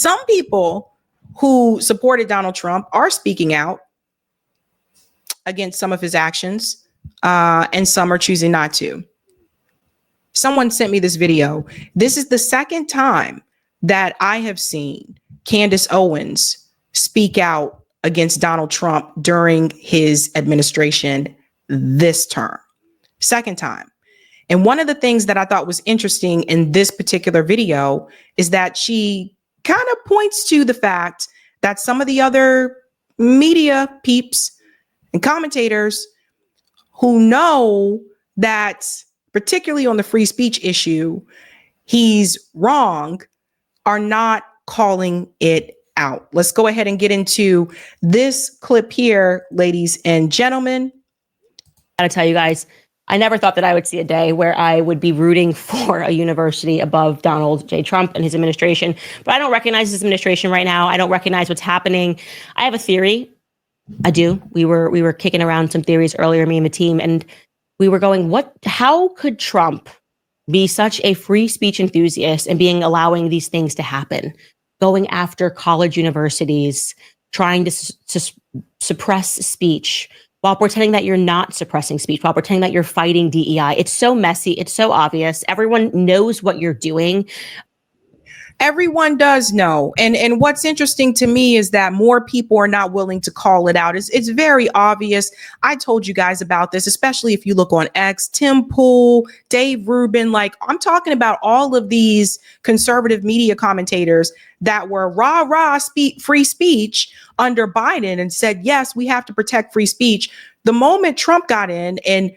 Some people who supported Donald Trump are speaking out against some of his actions, and some are choosing not to. Someone sent me this video. This is the second time that I have seen Candace Owens speak out against Donald Trump during his administration this term. Second time. And one of the things that I thought was interesting in this particular video is that she kind of points to the fact that some of the other media peeps and commentators who know that, particularly on the free speech issue, he's wrong, are not calling it out. Let's go ahead and get into this clip here, ladies and gentlemen. I gotta tell you guys, I never thought that I would see a day where I would be rooting for a university above Donald J. Trump and his administration. But I don't recognize his administration right now. I don't recognize what's happening. I have a theory. I do. We were kicking around some theories earlier, me and the team, and we were going, how could Trump be such a free speech enthusiast and allowing these things to happen, going after college universities, trying to suppress speech, while pretending that you're not suppressing speech, while pretending that you're fighting DEI. It's so messy. It's so obvious. Everyone knows what you're doing. Everyone does know. And what's interesting to me is that more people are not willing to call it out. It's very obvious. I told you guys about this, especially if you look on X, Tim Pool, Dave Rubin. Like, I'm talking about all of these conservative media commentators that were free speech under Biden and said, yes, we have to protect free speech. The moment Trump got in and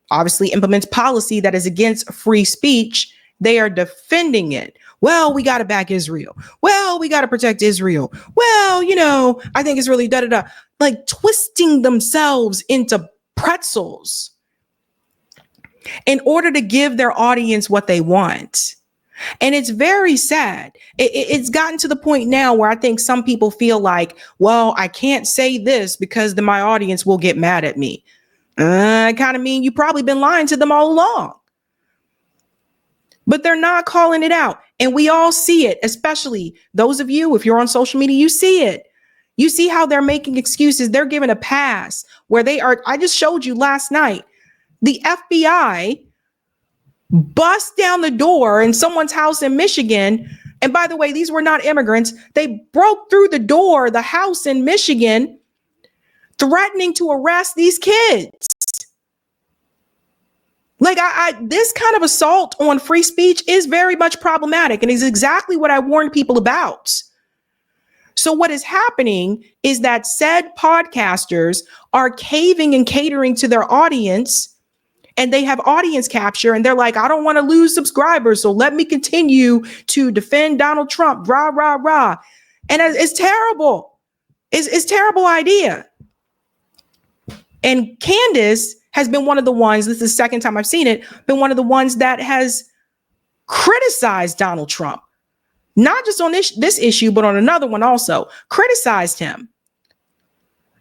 obviously implements policy that is against free speech, they are defending it. Well, we got to back Israel. Well, we got to protect Israel. Well, I think it's really da-da-da. Like twisting themselves into pretzels in order to give their audience what they want. And it's very sad. It's gotten to the point now where I think some people feel like, well, I can't say this because then my audience will get mad at me. I kind of mean you've probably been lying to them all along. But they're not calling it out. And we all see it, especially those of you, if you're on social media, you see it. You see how they're making excuses. They're giving a pass where they are. I just showed you last night, the FBI bust down the door in someone's house in Michigan. And by the way, these were not immigrants. They broke through the door, the house in Michigan, threatening to arrest these kids. Like this kind of assault on free speech is very much problematic and is exactly what I warned people about. So what is happening is that said podcasters are caving and catering to their audience, and they have audience capture, and they're like, I don't want to lose subscribers, so let me continue to defend Donald Trump, rah, rah, rah. And it's terrible. It's a terrible idea. And Candace has been one of the ones, this is the second time I've seen it, been one of the ones that has criticized Donald Trump, not just on this issue, but on another one also, criticized him.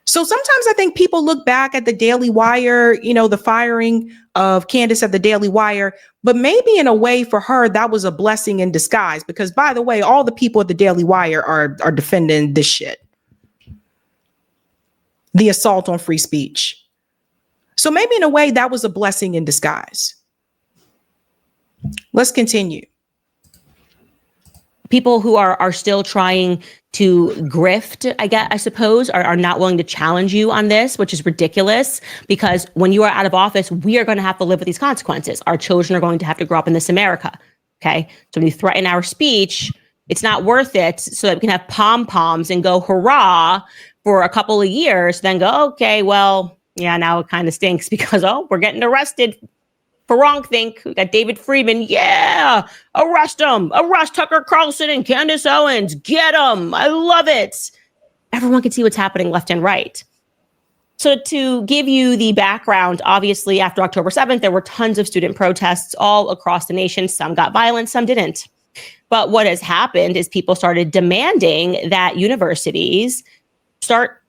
So sometimes I think people look back at the Daily Wire, the firing of Candace at the Daily Wire, but maybe in a way for her, that was a blessing in disguise, because by the way, all the people at the Daily Wire are defending this shit. The assault on free speech. So maybe in a way that was a blessing in disguise. Let's continue. People who are still trying to grift, I suppose, are not willing to challenge you on this, which is ridiculous, because when you are out of office, we are going to have to live with these consequences. Our children are going to have to grow up in this America. Okay. So when you threaten our speech, it's not worth it so that we can have pom-poms and go hurrah for a couple of years, then go, okay, well, yeah, now it kind of stinks because, we're getting arrested for wrongthink. We got David Friedman. Yeah, arrest him. Arrest Tucker Carlson and Candace Owens. Get them. I love it. Everyone can see what's happening left and right. So to give you the background, obviously after October 7th, there were tons of student protests all across the nation. Some got violent, some didn't. But what has happened is people started demanding that universities start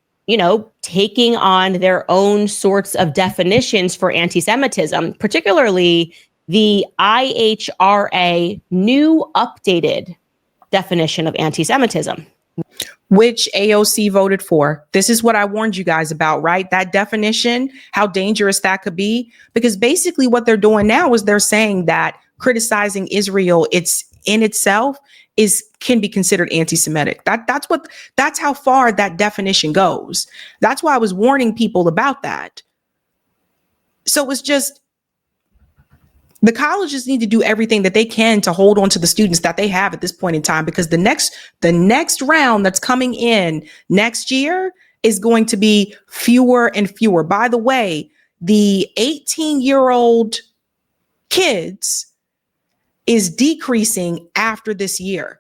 taking on their own sorts of definitions for anti-Semitism, particularly the IHRA new updated definition of anti-Semitism. Which AOC voted for. This is what I warned you guys about, right? That definition, how dangerous that could be. Because basically what they're doing now is they're saying that criticizing Israel, it's in itself can be considered anti-Semitic. That's how far that definition goes. That's why I was warning people about that. So it's just, the colleges need to do everything that they can to hold on to the students that they have at this point in time, because the next round that's coming in next year is going to be fewer and fewer. By the way, the 18-year-old kids is decreasing after this year.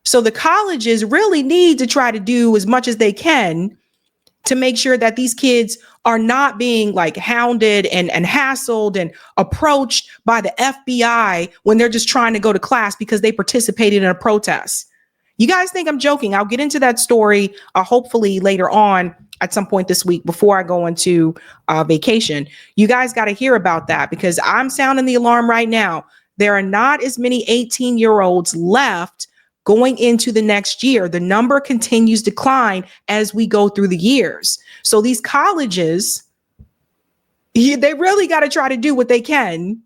So the colleges really need to try to do as much as they can to make sure that these kids are not being like hounded and hassled and approached by the FBI when they're just trying to go to class because they participated in a protest. You guys think I'm joking? I'll get into that story hopefully later on at some point this week before I go into vacation. You guys got to hear about that, because I'm sounding the alarm right now. There are not as many 18-year-olds left going into the next year. The number continues to decline as we go through the years. So these colleges, they really got to try to do what they can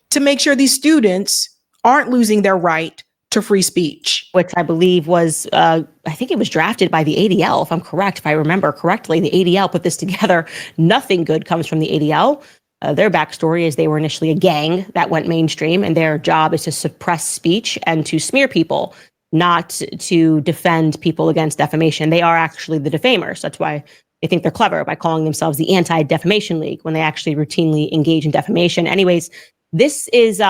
to make sure these students aren't losing their right to free speech. Which I believe was, I think it was drafted by the ADL, if I'm correct, if I remember correctly. The ADL put this together. Nothing good comes from the ADL. Their backstory is they were initially a gang that went mainstream, and their job is to suppress speech and to smear people, not to defend people against defamation. They are actually the defamers. That's why they think they're clever by calling themselves the Anti-Defamation League when they actually routinely engage in defamation. Anyways, this is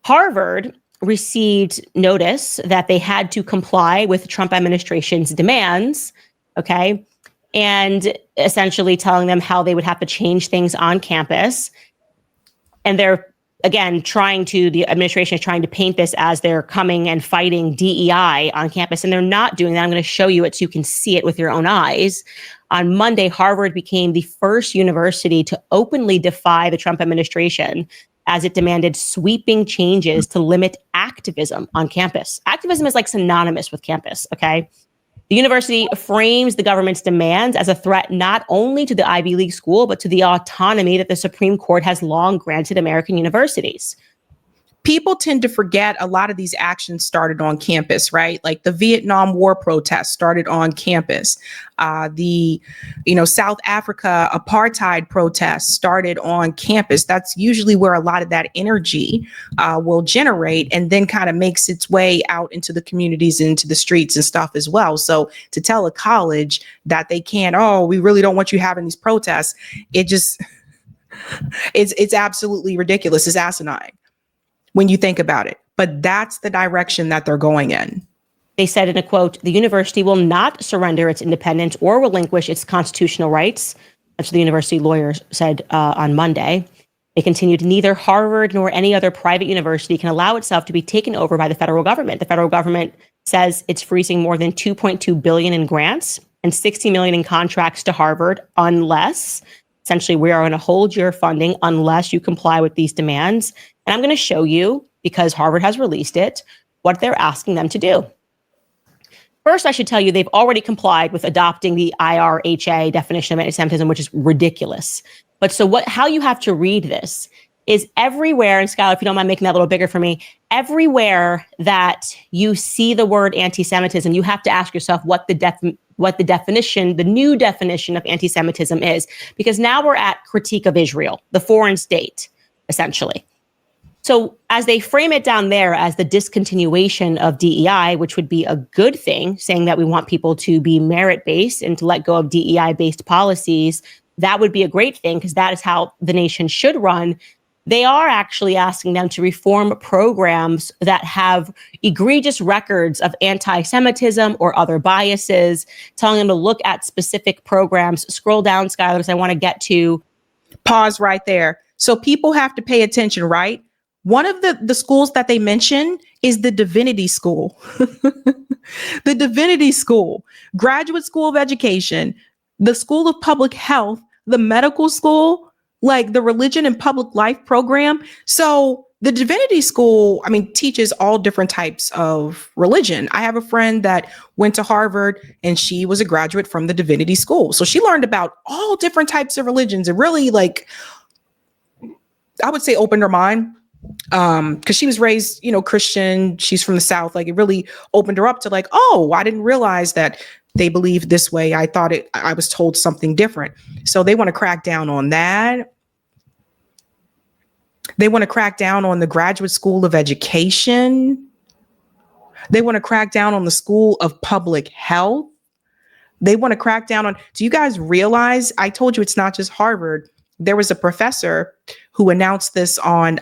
Harvard received notice that they had to comply with the Trump administration's demands, okay? And essentially telling them how they would have to change things on campus. And they're, again, the administration is trying to paint this as they're coming and fighting DEI on campus. And they're not doing that. I'm going to show you it so you can see it with your own eyes. On Monday, Harvard became the first university to openly defy the Trump administration as it demanded sweeping changes to limit activism on campus. Activism is like synonymous with campus, okay? The university frames the government's demands as a threat not only to the Ivy League school, but to the autonomy that the Supreme Court has long granted American universities. People tend to forget a lot of these actions started on campus, right? Like the Vietnam War protests started on campus. The South Africa apartheid protests started on campus. That's usually where a lot of that energy will generate, and then kind of makes its way out into the communities, into the streets and stuff as well. So to tell a college that they can't, we really don't want you having these protests, it's absolutely ridiculous. It's asinine when you think about it. But that's the direction that they're going in. They said in a quote, "The university will not surrender its independence or relinquish its constitutional rights." That's what the university lawyers said on Monday. They continued, "Neither Harvard nor any other private university can allow itself to be taken over by the federal government." The federal government says it's freezing more than $2.2 billion in grants and $60 million in contracts to Harvard unless, essentially, we are going to hold your funding unless you comply with these demands. And I'm going to show you, because Harvard has released it, what they're asking them to do. First, I should tell you, they've already complied with adopting the IRHA definition of anti-Semitism, which is ridiculous. But so how you have to read this is everywhere, and Skylar, if you don't mind making that a little bigger for me, everywhere that you see the word anti-Semitism, you have to ask yourself what the definition, the new definition of anti-Semitism is, because now we're at critique of Israel, the foreign state, essentially. So as they frame it down there as the discontinuation of DEI, which would be a good thing, saying that we want people to be merit-based and to let go of DEI-based policies, that would be a great thing because that is how the nation should run. They are actually asking them to reform programs that have egregious records of anti-Semitism or other biases, telling them to look at specific programs. Scroll down, Skylar, because I want to get to. Pause right there. So people have to pay attention, right? One of the schools that they mention is the Divinity School. The Divinity School, Graduate School of Education, the School of Public Health, the medical school, like the Religion and Public Life program. So the divinity school, I mean, teaches all different types of religion. I have a friend that went to Harvard and she was a graduate from the divinity school. So she learned about all different types of religions and really, like, I would say opened her mind. Because she was raised, Christian. She's from the South. Like, it really opened her up to, like, oh, I didn't realize that they believed this way. I was told something different. So they want to crack down on that. They want to crack down on the Graduate School of Education. They want to crack down on the School of Public Health. They want to crack down on, do you guys realize, I told you it's not just Harvard. There was a professor who announced this on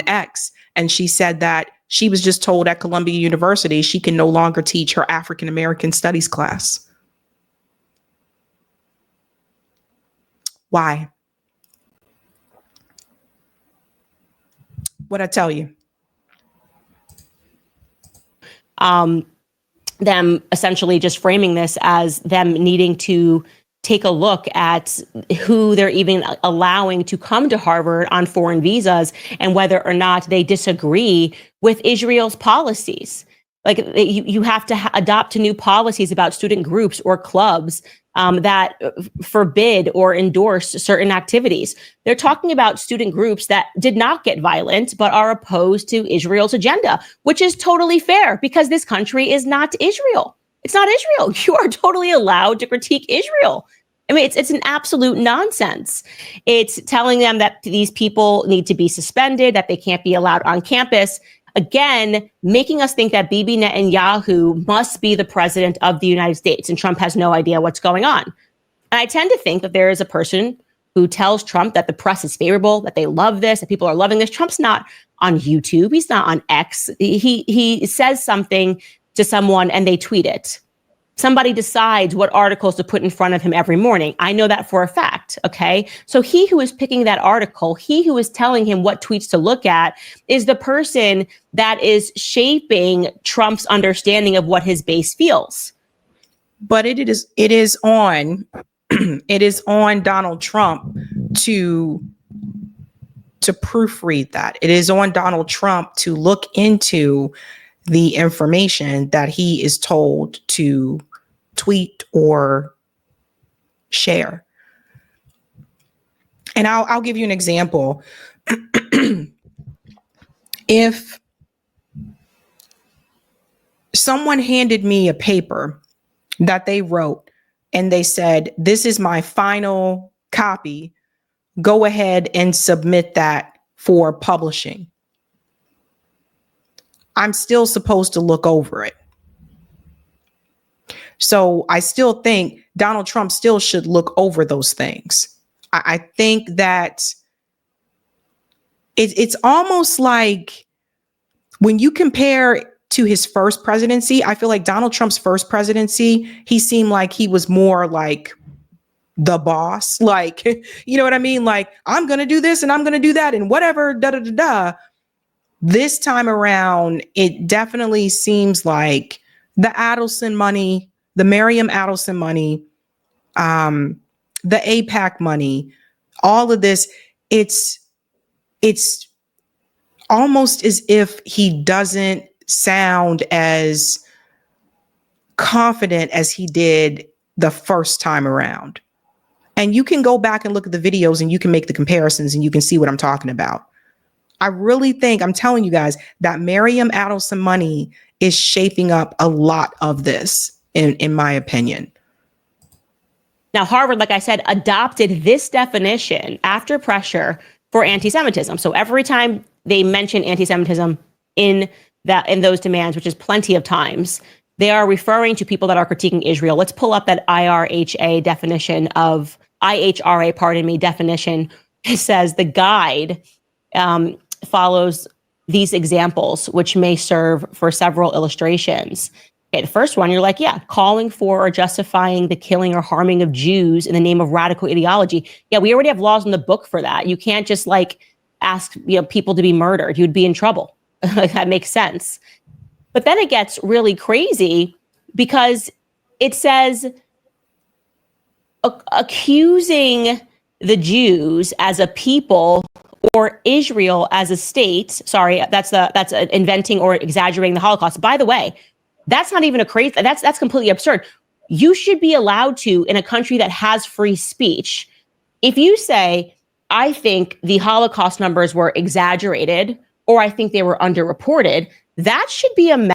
X, and she said that she was just told at Columbia University she can no longer teach her African American studies class. Why? What'd I tell you? Them essentially just framing this as them needing to take a look at who they're even allowing to come to Harvard on foreign visas and whether or not they disagree with Israel's policies. Like, you have to adopt new policies about student groups or clubs that forbid or endorse certain activities. They're talking about student groups that did not get violent, but are opposed to Israel's agenda, which is totally fair because this country is not Israel. It's not Israel. You are totally allowed to critique Israel. I mean, it's an absolute nonsense. It's telling them that these people need to be suspended, that they can't be allowed on campus. Again, making us think that Bibi Netanyahu must be the president of the United States, and Trump has no idea what's going on. And I tend to think that there is a person who tells Trump that the press is favorable, that they love this, that people are loving this. Trump's not on YouTube. He's not on X. He says something to someone and they tweet it. Somebody decides what articles to put in front of him every morning. I know that for a fact, okay? So he who is picking that article, he who is telling him what tweets to look at is the person that is shaping Trump's understanding of what his base feels. But it is on it is on Donald Trump to proofread that. It is on Donald Trump to look into the information that he is told to tweet or share. And I'll give you an example. If someone handed me a paper that they wrote and they said, this is my final copy, go ahead and submit that for publishing, I'm still supposed to look over it. So I still think Donald Trump still should look over those things. I think that it's almost like when you compare to his first presidency, I feel like Donald Trump's first presidency, he seemed like he was more like the boss. Like, you know what I mean? Like, I'm going to do this and I'm going to do that and whatever, da da da da. This time around, it definitely seems like the Adelson money, the Miriam Adelson money, the AIPAC money, all of this, it's almost as if he doesn't sound as confident as he did the first time around. And you can go back and look at the videos and you can make the comparisons and you can see what I'm talking about. I really think, I'm telling you guys, that Miriam Adelson money is shaping up a lot of this, in my opinion. Now, Harvard, like I said, adopted this definition after pressure for anti-Semitism. So every time they mention anti-Semitism in those demands, which is plenty of times, they are referring to people that are critiquing Israel. Let's pull up that IHRA definition. It says the guide follows these examples, which may serve for several illustrations. Okay, the first one, you're like, yeah, calling for or justifying the killing or harming of Jews in the name of radical ideology. Yeah, we already have laws in the book for that. You can't just ask people to be murdered. You'd be in trouble. That makes sense. But then it gets really crazy because it says accusing the Jews as a people or Israel as a state. Sorry, that's inventing or exaggerating the Holocaust. By the way, that's not even that's completely absurd. You should be allowed to, in a country that has free speech, if you say, I think the Holocaust numbers were exaggerated, or I think they were underreported, that should be a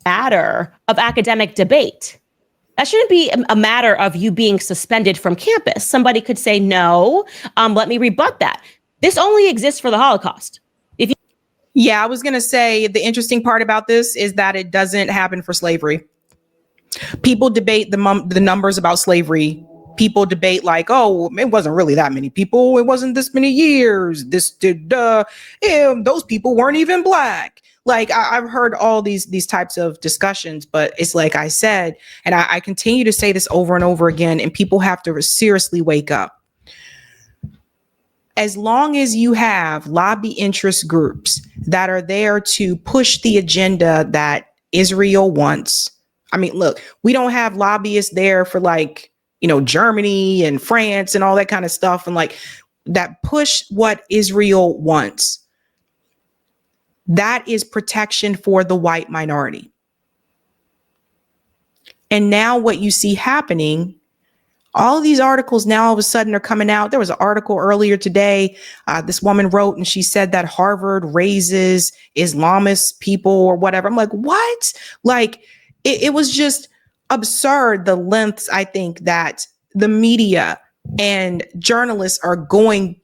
matter of academic debate. That shouldn't be a matter of you being suspended from campus. Somebody could say, no, let me rebut that. This only exists for the Holocaust. Yeah, I was going to say the interesting part about this is that it doesn't happen for slavery. People debate the numbers about slavery. People debate like, oh, it wasn't really that many people. It wasn't this many years. Those people weren't even Black. Like I've heard all these types of discussions, but it's like I said, and I continue to say this over and over again, and people have to seriously wake up. As long as you have lobby interest groups that are there to push the agenda that Israel wants. I mean, look, we don't have lobbyists there for like, Germany and France and all that kind of stuff. And like that push what Israel wants. That is protection for the white minority. And now what you see happening, all of these articles now all of a sudden are coming out. There was an article earlier today. This woman wrote and she said that Harvard raises Islamist people or whatever. I'm like, what? Like it was just absurd, the lengths I think that the media and journalists are going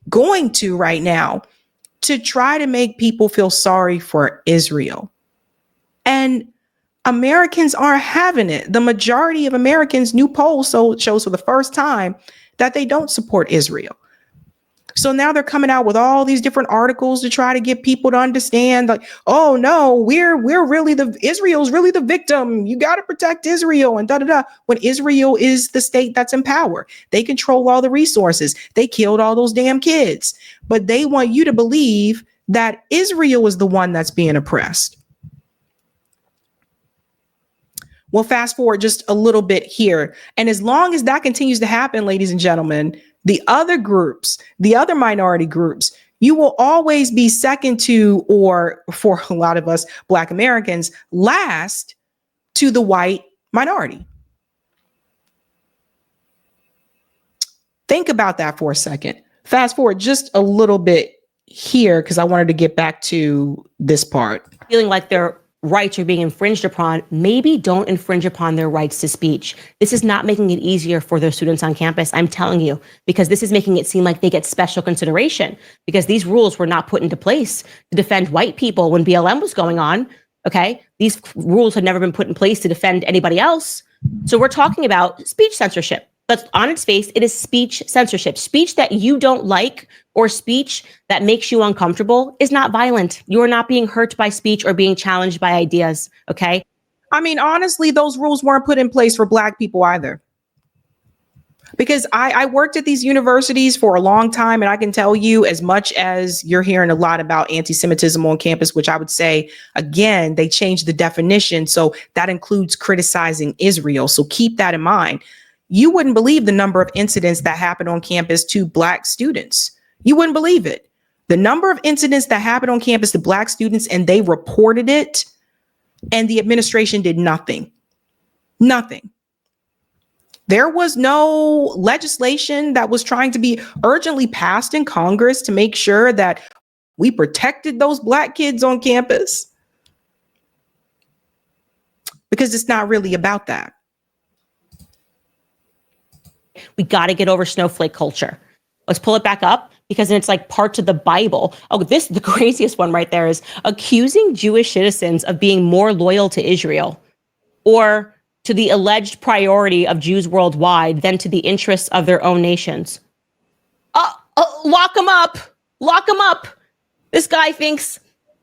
to right now to try to make people feel sorry for Israel. And Americans aren't having it. The majority of Americans, new poll shows for the first time that they don't support Israel. So now they're coming out with all these different articles to try to get people to understand like, oh no, Israel's really the victim. You got to protect Israel and when Israel is the state that's in power. They control all the resources. They killed all those damn kids, but they want you to believe that Israel is the one that's being oppressed. Well, fast forward just a little bit here. And as long as that continues to happen, ladies and gentlemen, the other groups, the other minority groups, you will always be second to, or for a lot of us Black Americans, last to the white minority. Think about that for a second. Fast forward just a little bit here, because I wanted to get back to this part. Feeling like their rights are being infringed upon, maybe don't infringe upon their rights to speech. This is not making it easier for their students on campus, I'm telling you, because this is making it seem like they get special consideration, because these rules were not put into place to defend white people when BLM was going on, okay? These rules had never been put in place to defend anybody else. So we're talking about speech censorship. But on its face, it is speech censorship. Speech that you don't like or speech that makes you uncomfortable is not violent. You are not being hurt by speech or being challenged by ideas, okay? I mean, honestly, those rules weren't put in place for Black people either. Because I worked at these universities for a long time, and I can tell you, as much as you're hearing a lot about anti-Semitism on campus, which I would say, again, they changed the definition. So that includes criticizing Israel. So keep that in mind. You wouldn't believe the number of incidents that happened on campus to Black students. You wouldn't believe it. The number of incidents that happened on campus to Black students, and they reported it, and the administration did nothing. Nothing. There was no legislation that was trying to be urgently passed in Congress to make sure that we protected those Black kids on campus. Because it's not really about that. We got to get over snowflake culture. Let's pull it back up, because it's like parts of the Bible. Oh, the craziest one right there is accusing Jewish citizens of being more loyal to Israel or to the alleged priority of Jews worldwide than to the interests of their own nations. Lock them up. Lock them up. This guy thinks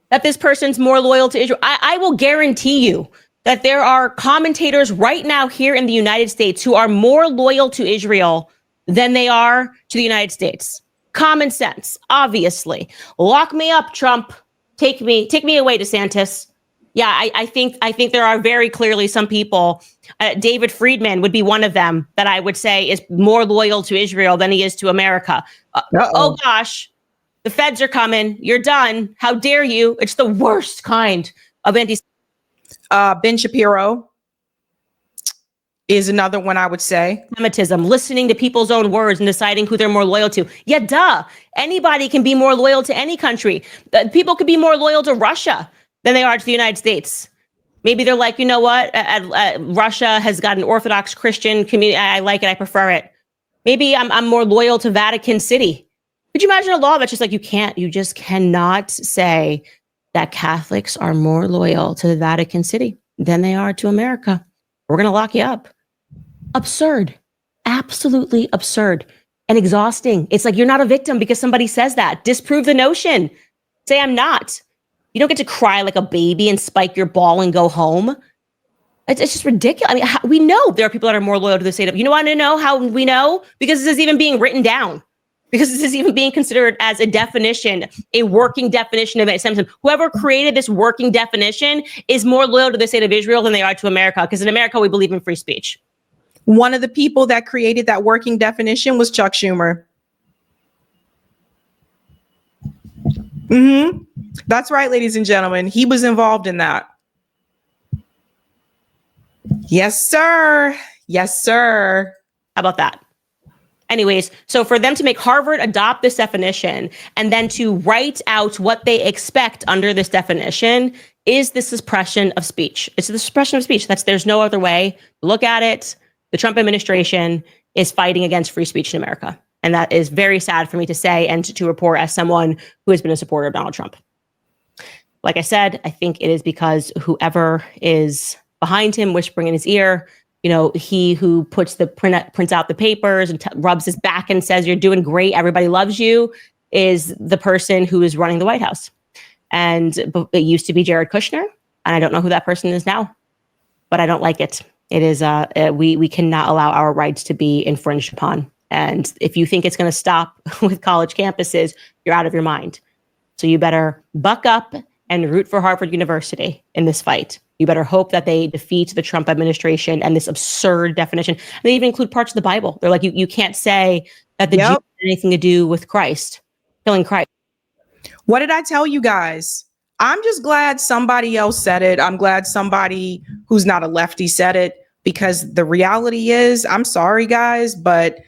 that this person's more loyal to Israel. I will guarantee you that there are commentators right now here in the United States who are more loyal to Israel than they are to the United States. Common sense, obviously. Lock me up, Trump. Take me away, DeSantis. Yeah, I think there are very clearly some people. David Friedman would be one of them that I would say is more loyal to Israel than he is to America. Oh gosh. The feds are coming. You're done. How dare you? It's the worst kind of Ben Shapiro is another one I would say. anti-Semitism, listening to people's own words and deciding who they're more loyal to. Yeah, duh. Anybody can be more loyal to any country. People could be more loyal to Russia than they are to the United States. Maybe they're like, you know what? Russia has got an Orthodox Christian community. I like it. I prefer it. Maybe I'm more loyal to Vatican City. Could you imagine a law that's just like, you just cannot say that Catholics are more loyal to the Vatican City than they are to America. We're going to lock you up. Absurd. Absolutely absurd and exhausting. It's like you're not a victim because somebody says that. Disprove the notion. Say I'm not. You don't get to cry like a baby and spike your ball and go home. It's just ridiculous. I mean, we know there are people that are more loyal to the state of, you want to know how we know? Because this is even being written down. Because this is even being considered as a definition, a working definition of anti-Semitism. Whoever created this working definition is more loyal to the state of Israel than they are to America. Because in America, we believe in free speech. One of the people that created that working definition was Chuck Schumer. That's right, ladies and gentlemen. He was involved in that. Yes, sir. Yes, sir. How about that? Anyways, so for them to make Harvard adopt this definition and then to write out what they expect under this definition is the suppression of speech. It's the suppression of speech. There's no other way to look at it. The Trump administration is fighting against free speech in America. And that is very sad for me to say and to report as someone who has been a supporter of Donald Trump. Like I said, I think it is because whoever is behind him, whispering in his ear, he who prints out the papers and rubs his back and says, you're doing great, everybody loves you, is the person who is running the White House. And it used to be Jared Kushner, and I don't know who that person is now, but I don't like it. It is, we cannot allow our rights to be infringed upon. And if you think it's going to stop with college campuses, you're out of your mind. So you better buck up and root for Harvard University in this fight. You better hope that they defeat the Trump administration and this absurd definition. They even include parts of the Bible. They're like, you can't say that the Jews had anything to do with Christ, killing Christ. What did I tell you guys? I'm just glad somebody else said it. I'm glad somebody who's not a lefty said it, because the reality is, I'm sorry, guys, but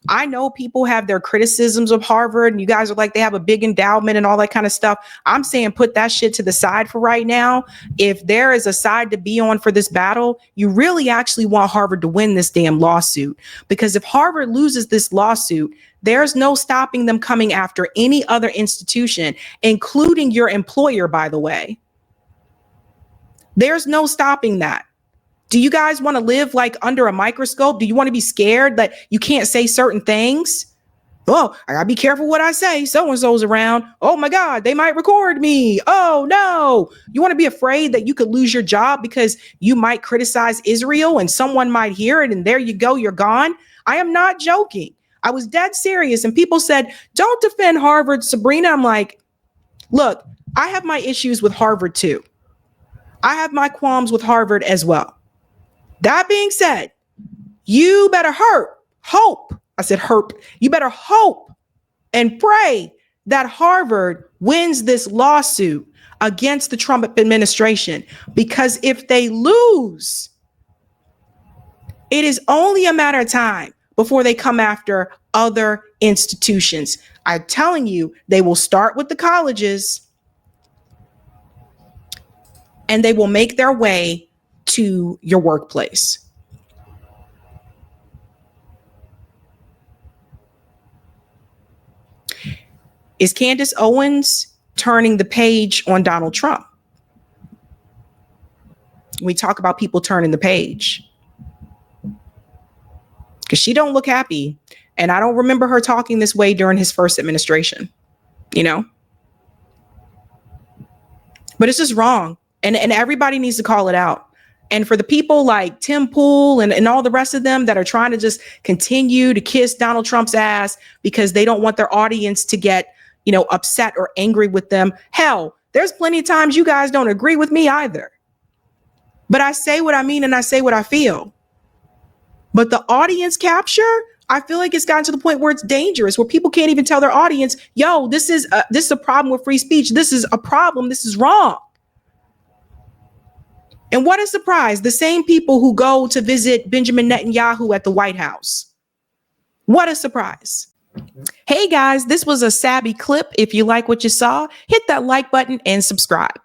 I know people have their criticisms of Harvard, and you guys are like, they have a big endowment and all that kind of stuff. I'm saying put that shit to the side for right now. If there is a side to be on for this battle, you really actually want Harvard to win this damn lawsuit. Because if Harvard loses this lawsuit, there's no stopping them coming after any other institution, including your employer, by the way. There's no stopping that. Do you guys want to live like under a microscope? Do you want to be scared that you can't say certain things? Oh, I gotta be careful what I say. So-and-so's around. Oh my God, they might record me. Oh no. You want to be afraid that you could lose your job because you might criticize Israel and someone might hear it and there you go, you're gone. I am not joking. I was dead serious. And people said, don't defend Harvard, Sabrina. I'm like, look, I have my issues with Harvard too. I have my qualms with Harvard as well. That being said, you better hope. I said hope. You better hope and pray that Harvard wins this lawsuit against the Trump administration, because if they lose, it is only a matter of time before they come after other institutions. I'm telling you, they will start with the colleges and they will make their way to your workplace. Is Candace Owens turning the page on Donald Trump? We talk about people turning the page, because she don't look happy. And I don't remember her talking this way during his first administration, but it's just wrong. And everybody needs to call it out. And for the people like Tim Pool and all the rest of them that are trying to just continue to kiss Donald Trump's ass because they don't want their audience to get, upset or angry with them. Hell, there's plenty of times you guys don't agree with me either. But I say what I mean and I say what I feel. But the audience capture, I feel like it's gotten to the point where it's dangerous, where people can't even tell their audience, yo, this is a problem with free speech. This is a problem. This is wrong. And what a surprise. The same people who go to visit Benjamin Netanyahu at the White House. What a surprise. Hey guys, this was a Sabby clip. If you like what you saw, hit that like button and subscribe.